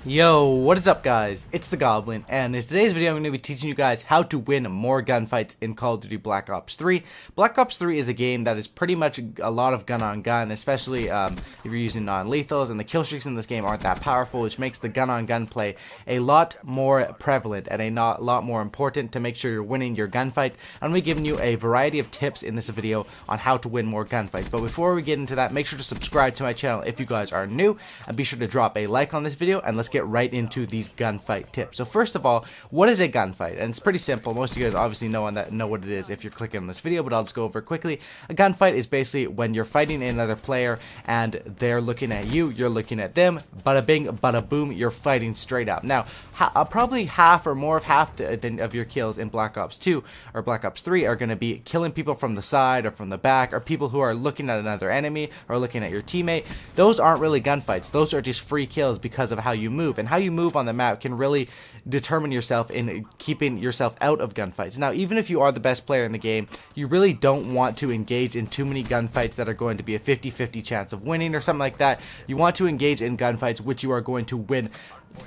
Yo, what is up guys? It's the Goblin, and in today's video I'm going to be teaching you guys how to win more gunfights in Call of Duty Black Ops 3. Black Ops 3 is a game that is pretty much a lot of gun on gun, especially if you're using non-lethals, and the kill streaks in this game aren't that powerful, which makes the gun on gun play a lot more prevalent and a lot more important to make sure you're winning your gunfight. I'm going to be giving you a variety of tips in this video on how to win more gunfights. But before we get into that, make sure to subscribe to my channel if you guys are new, and be sure to drop a like on this video, and let's get right into these gunfight tips. So first of all, what is a gunfight? And it's pretty simple. Most of you guys obviously know what it is if you're clicking on this video, but I'll just go over it quickly. A gunfight is basically when you're fighting another player and they're looking at you, you're looking at them, bada bing, bada boom, you're fighting straight up. Now, probably half of your kills in Black Ops 2 or Black Ops 3 are going to be killing people from the side or from the back, or people who are looking at another enemy or looking at your teammate. Those aren't really gunfights. Those are just free kills because of how you move, and how you move on the map can really determine yourself in keeping yourself out of gunfights. Now, even if you are the best player in the game, you really don't want to engage in too many gunfights that are going to be a 50-50 chance of winning or something like that. You want to engage in gunfights which you are going to win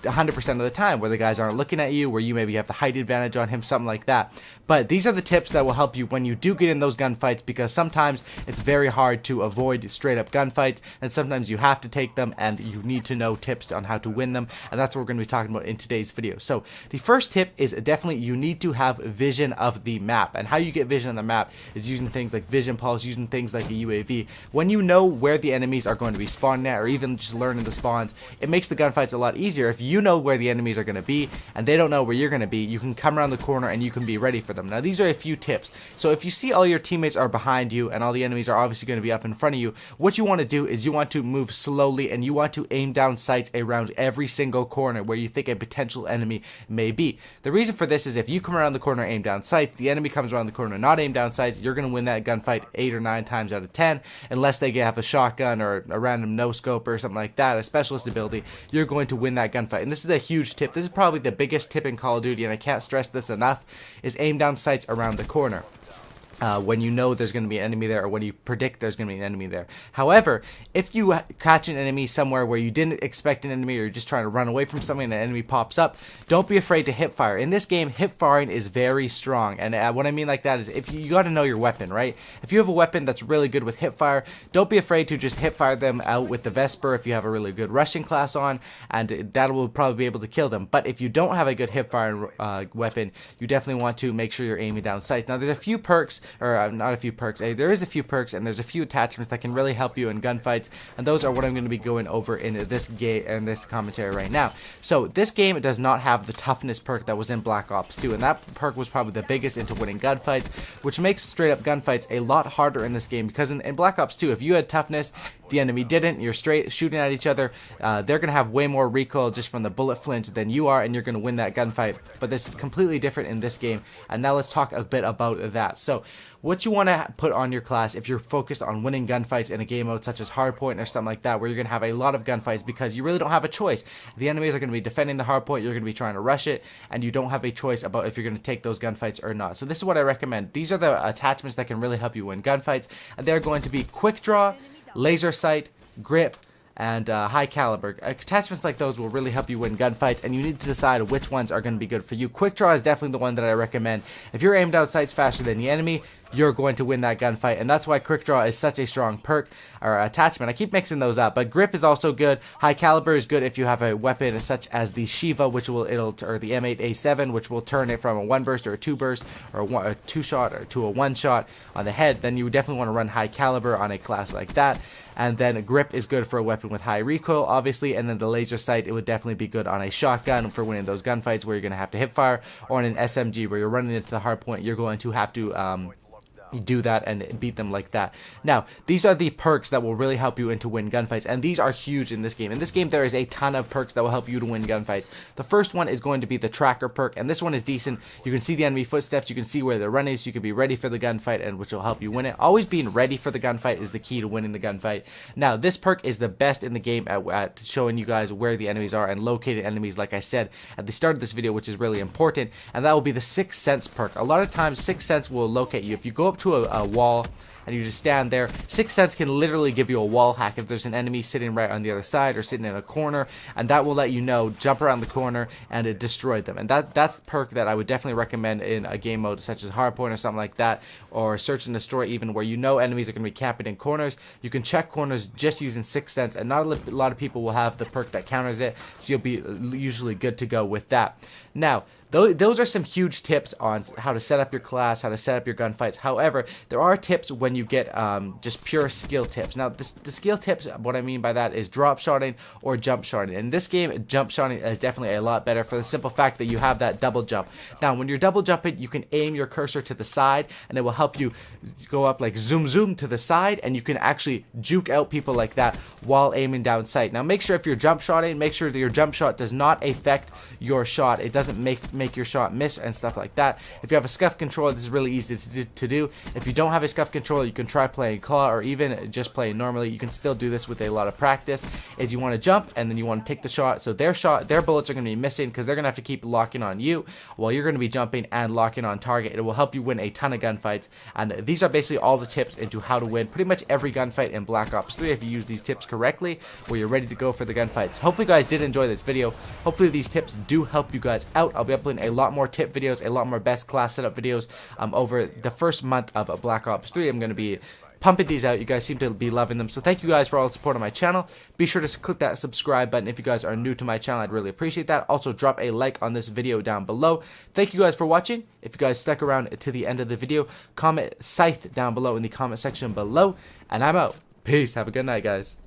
100% of the time, where the guys aren't looking at you, where you maybe have the height advantage on him, something like that. But these are the tips that will help you when you do get in those gunfights, because sometimes it's very hard to avoid straight up gunfights, and sometimes you have to take them, and you need to know tips on how to win them, and that's what we're going to be talking about in today's video. So the first tip is definitely you need to have vision of the map, and how you get vision on the map is using things like vision pulse, using things like a UAV. When you know where the enemies are going to be spawning at, or even just learning the spawns, it makes the gunfights a lot easier. If you know where the enemies are going to be and they don't know where you're going to be, you can come around the corner and you can be ready for them. Now, these are a few tips. So if you see all your teammates are behind you and all the enemies are obviously going to be up in front of you, what you want to do is you want to move slowly, and you want to aim down sights around every single corner where you think a potential enemy may be. The reason for this is if you come around the corner, aim down sights, the enemy comes around the corner, not aim down sights, you're going to win that gunfight 8 or 9 times out of 10, unless they have a shotgun or a random no scope or something like that, a specialist ability. You're going to win that gunfight. And this is a huge tip. This is probably the biggest tip in Call of Duty, and I can't stress this enough, is aim down sights around the corner. When you know there's going to be an enemy there, or when you predict there's going to be an enemy there. However, if you catch an enemy somewhere where you didn't expect an enemy, or you're just trying to run away from something and an enemy pops up, don't be afraid to hip fire. In this game, hip firing is very strong, and what I mean like that is if you got to know your weapon, right? If you have a weapon that's really good with hip fire, don't be afraid to just hip fire them out with the Vesper if you have a really good rushing class on, and that will probably be able to kill them. But if you don't have a good hip firing weapon, you definitely want to make sure you're aiming down sights. Now, there's a few perks, or not a few perks, there is a few perks, and there's a few attachments that can really help you in gunfights, and those are what I'm going to be going over in this commentary right now. So this game does not have the toughness perk that was in Black Ops 2, and that perk was probably the biggest into winning gunfights, which makes straight up gunfights a lot harder in this game, because in Black Ops 2, if you had toughness, the enemy didn't, you're straight shooting at each other, they're going to have way more recoil just from the bullet flinch than you are, and you're going to win that gunfight. But this is completely different in this game, and now let's talk a bit about that. So what you want to put on your class if you're focused on winning gunfights in a game mode such as Hardpoint or something like that, where you're going to have a lot of gunfights because you really don't have a choice. The enemies are going to be defending the hardpoint, you're going to be trying to rush it, and you don't have a choice about if you're going to take those gunfights or not. So this is what I recommend. These are the attachments that can really help you win gunfights, and they're going to be quick draw, laser sight, grip, and high caliber. Attachments like those will really help you win gunfights, and you need to decide which ones are going to be good for you. Quick draw is definitely the one that I recommend. If you're aimed out sights faster than the enemy, you're going to win that gunfight, and that's why quick draw is such a strong perk or attachment. I keep mixing those up, but grip is also good. High caliber is good if you have a weapon such as the Shiva, or the M8A7, which will turn it from a 1 burst or a 2 burst or a 2 shot or to a 1 shot on the head. Then you definitely want to run high caliber on a class like that. And then grip is good for a weapon with high recoil, obviously, and then the laser sight, it would definitely be good on a shotgun for winning those gunfights where you're going to have to hip fire, or on an SMG where you're running into the hard point, you're going to have to do that and beat them like that. Now, these are the perks that will really help you into win gunfights, and these are huge in this game. In this game, there is a ton of perks that will help you to win gunfights. The first one is going to be the tracker perk, and this one is decent. You can see the enemy footsteps, you can see where they're running, so you can be ready for the gunfight, and which will help you win it. Always being ready for the gunfight is the key to winning the gunfight. Now, this perk is the best in the game at showing you guys where the enemies are and locating enemies, like I said at the start of this video, which is really important, and that will be the 6th Sense perk. A lot of times, 6th Sense will locate you. If you go up to a wall and you just stand there. 6 cents can literally give you a wall hack if there's an enemy sitting right on the other side or sitting in a corner, and that will let you know, jump around the corner and it destroyed them. And that's the perk that I would definitely recommend in a game mode such as Hardpoint or something like that, or Search and Destroy even, where you know enemies are going to be camping in corners. You can check corners just using 6 cents, and not a lot of people will have the perk that counters it, so you'll be usually good to go with that. Now, those are some huge tips on how to set up your class, how to set up your gunfights. However, there are tips when you get just pure skill tips. Now, the skill tips, what I mean by that is drop shotting or jump shotting. In this game, jump shotting is definitely a lot better for the simple fact that you have that double jump. Now, when you're double jumping, you can aim your cursor to the side, and it will help you go up like zoom zoom to the side, and you can actually juke out people like that while aiming down sight. Now, make sure if you're jump shotting, make sure that your jump shot does not affect your shot. It doesn't make your shot miss and stuff like that. If you have a scuff controller, this is really easy to do. If you don't have a scuff controller, you can try playing claw or even just playing normally. You can still do this with a lot of practice. Is you want to jump and then you want to take the shot, so their bullets are going to be missing because they're going to have to keep locking on you while you're going to be jumping and locking on target. It will help you win a ton of gunfights, and these are basically all the tips into how to win pretty much every gunfight in Black Ops 3 if you use these tips correctly, where you're ready to go for the gunfights. Hopefully you guys did enjoy this video. Hopefully these tips do help you guys out. I'll be uploading a lot more tip videos, a lot more best class setup videos over the first month of Black Ops 3. I'm going to be pumping these out. You guys seem to be loving them, so thank you guys for all the support on my channel. Be sure to click that subscribe button if you guys are new to my channel. I'd really appreciate that. Also, drop a like on this video down below. Thank you guys for watching. If you guys stuck around to the end of the video, comment Scythe down below in the comment section below, and I'm out. Peace. Have a good night, guys.